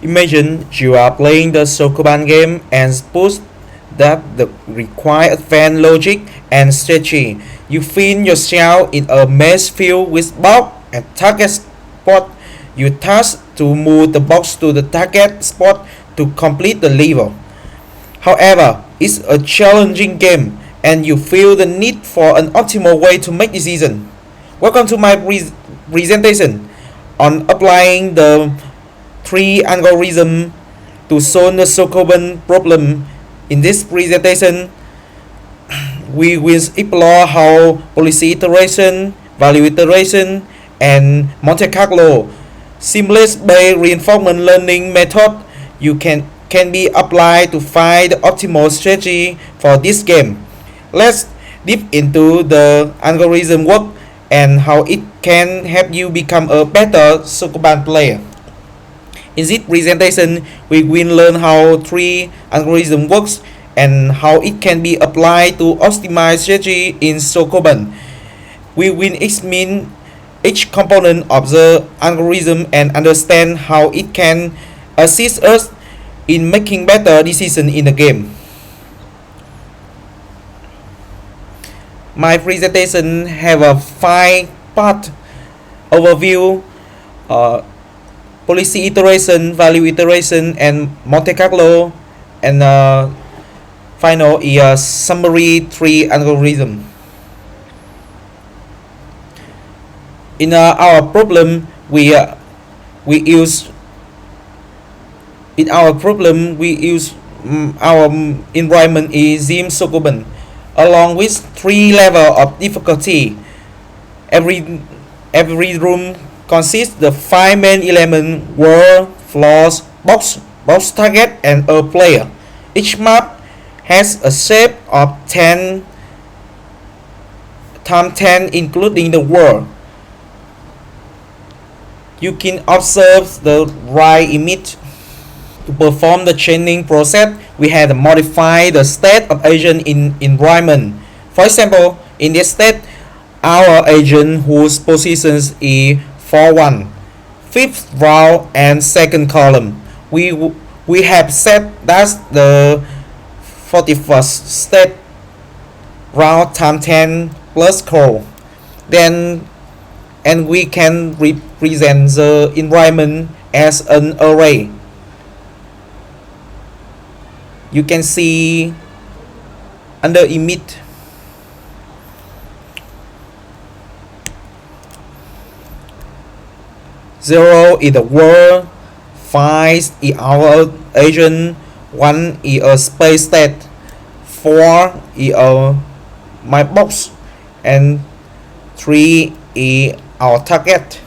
Imagine you are playing the Sokoban game and suppose that the require advanced logic and strategy. You find yourself in a maze filled with box and target spot. You task to move the box to the target spot to complete the level. However, it's a challenging game and you feel the need for an optimal way to make decisions. Welcome to my presentation on applying the three algorithms to solve the Sokoban problem. In this presentation, we will explore how policy iteration, value iteration, and Monte Carlo seamless-based reinforcement learning method you can be applied to find the optimal strategy for this game. Let's deep into the algorithm work and how it can help you become a better Sokoban player. In this presentation, we will learn how three algorithm works and how it can be applied to optimize strategy in Sokoban. We will examine each component of the algorithm and understand how it can assist us in making better decisions in the game. My presentation have a 5-part overview, policy iteration, value iteration, and Monte Carlo, and final is a summary tree algorithm. In our problem, we use our environment is Zim Sokoban, along with 3 levels of difficulty. Every room consists the 5 main elements: world, floors, box target, and a player. Each map has a shape of 10 times 10, including the world. You can observe the right image. To perform the chaining process, we had modified the state of agent in environment. For example, in this state, our agent whose positions is 4-1, 5th row and 2nd column. We have set that the 41st state row times 10 plus call. Then and we can represent the environment as an array. You can see under image. Zero is the world, 5 is our agent, 1 is a space state, 4 is my box, and 3 is our target.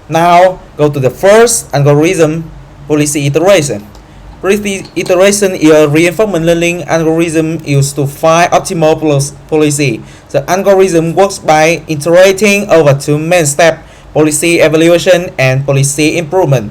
Now go to the first algorithm, policy iteration. Policy iteration is a reinforcement learning algorithm used to find optimal policy. The algorithm works by iterating over 2 main steps: policy evaluation and policy improvement.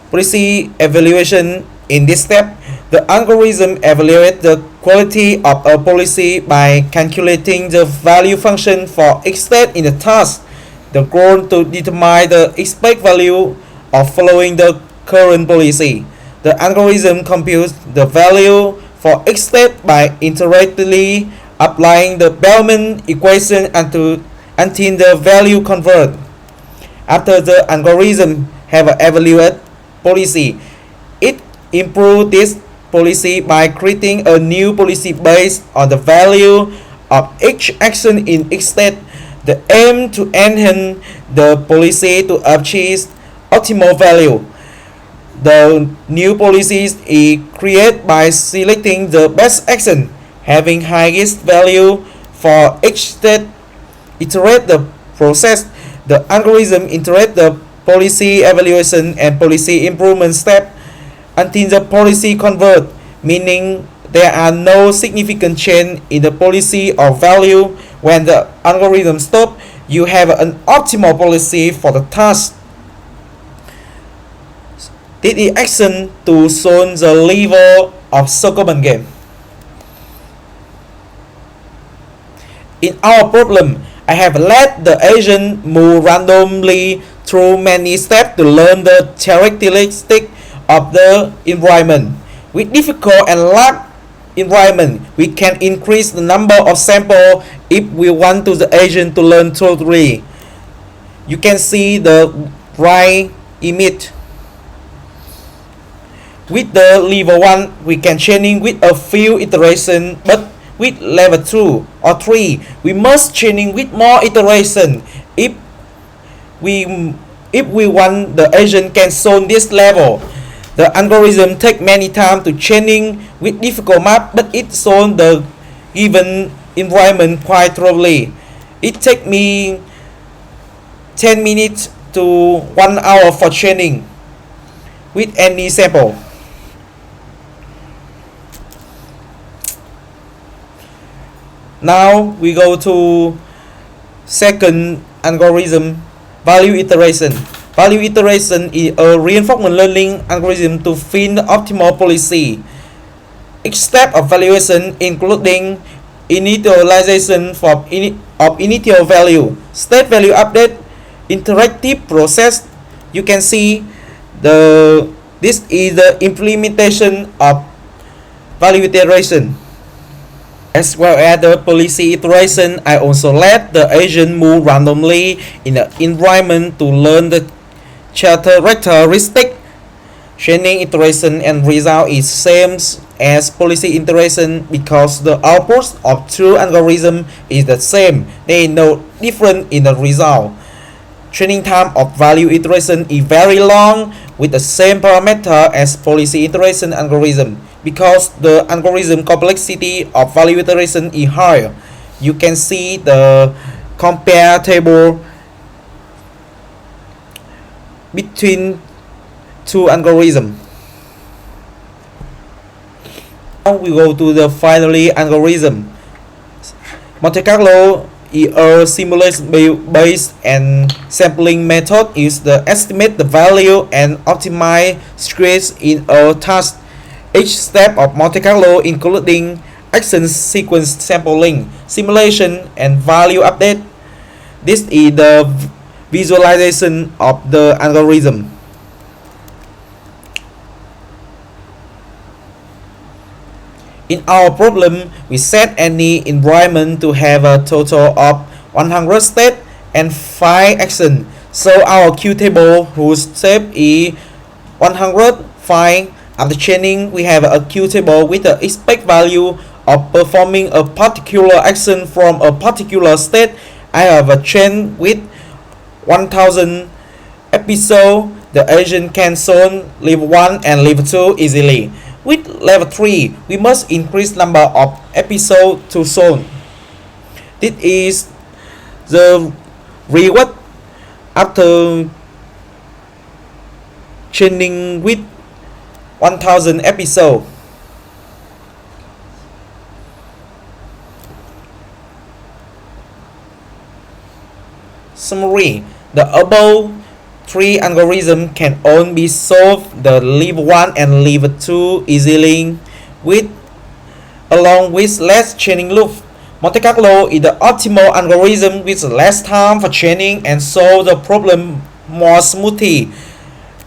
Policy evaluation. In this step, the algorithm evaluates the quality of a policy by calculating the value function for each state in the task. The goal to determine the expected value of following the current policy. The algorithm computes the value for each state by iteratively applying the Bellman equation until the value converts. After the algorithm have evaluated policy, it improves this policy by creating a new policy based on the value of each action in each state. The aim to enhance the policy to achieve optimal value. The new policies is created by selecting the best action having highest value for each state. Iterate the process. The algorithm iterate the policy evaluation and policy improvement step until the policy convert, meaning there are no significant change in the policy or value. When the algorithm stops, you have an optimal policy for the task. This is action to solve the level of Sokoban game. In our problem, I have let the agent move randomly through many steps to learn the characteristics of the environment. With difficult and large environment, we can increase the number of samples if we want to the agent to learn totally. You can see the right image. With the level 1, we can training with a few iterations, but with level 2 or 3, we must training with more iteration if we want the agent can solve this level. The algorithm take many time to training with difficult map, but it solve the given environment quite thoroughly. It take me 10 minutes to 1 hour for training with any sample. Now we go to second algorithm, value iteration. Value iteration is a reinforcement learning algorithm to find the optimal policy. Each step of valuation including initialization of initial value, state value update, interactive process. You can see this is the implementation of value iteration. As well as the policy iteration, I also let the agent move randomly in the environment to learn the characteristic. Training iteration and result is same as policy iteration because the output of two algorithm is the same. There is no difference in the result. Training time of value iteration is very long with the same parameter as policy iteration algorithm. Because the algorithm complexity of value iteration is higher, you can see the compare table between two algorithms. Now we go to the finally algorithm. Monte Carlo is a simulation based and sampling method used to estimate the value and optimize stress in a task. Each step of Monte Carlo including action sequence sampling, simulation and value update. This is the visualization of the algorithm. In our problem, we set any environment to have a total of 100 steps and 5 actions. So our Q table whose step is 105. After training, we have a Q table with the expected value of performing a particular action from a particular state. I have a train with 1000 episodes. The agent can solve level 1 and level 2 easily. With level 3, we must increase number of episodes to solve. This is the reward after training with 1000 episodes. Summary: the above 3 algorithms can only be solved the level 1 and level 2 easily along with less training loop. Monte Carlo is the optimal algorithm with less time for training and solve the problem more smoothly.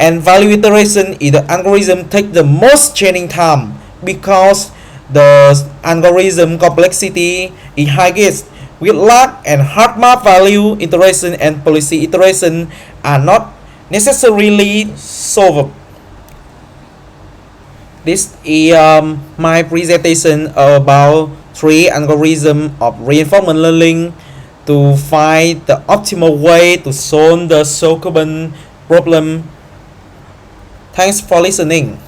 And value iteration is the algorithm take the most training time because the algorithm complexity is highest. With large and hard map value iteration and policy iteration are not necessarily solved. This is my presentation about 3 algorithms of reinforcement learning to find the optimal way to solve the so-called problem. Thanks for listening.